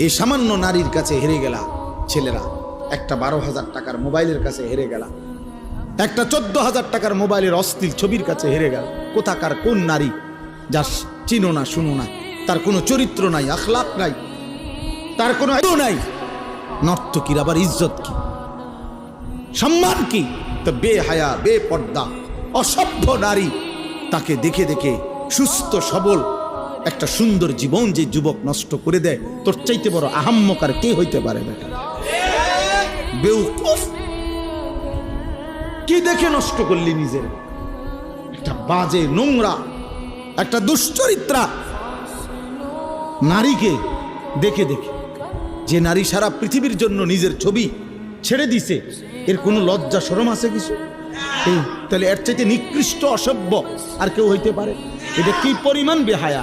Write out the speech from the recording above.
এই সামান্য নারীর কাছে হেরে গেলা ছেলেরা, একটা 12,000 টাকার মোবাইলের কাছে হেরে গেলা, একটা 14,000 টাকার মোবাইলের অশ্লীল ছবির কাছে হেরে গেল। কোথাকার কোন নারী যা চিনো না শুনো না, তার কোনো চরিত্র নাই, আখলাক নাই, তার কোনো নাই, নর্তকীর আবার ইজ্জত কি, সম্মান কি? তো বেহায়া, বেপর্দা, অসভ্য নারী, তাকে দেখে দেখে সুস্থ সবল একটা সুন্দর জীবন যে যুবক নষ্ট করে দেয়, তোর চাইতে বড় আহাম্মক আর কে হইতে পারে? বেটা বেউকুফ, কি দেখে নষ্ট করলি নিজের? একটা বাজে, নোংরা, একটা দুশ্চরিত্রা নারীকে দেখে দেখে, যে নারী সারা পৃথিবীর জন্য নিজের ছবি ছেড়ে দিছে, এর কোনো লজ্জা শরম আছে কিছু? তাহলে এর চাইতে নিকৃষ্ট অসভ্য আর কেউ হইতে পারে? এটা কি পরিমাণ বেহায়া!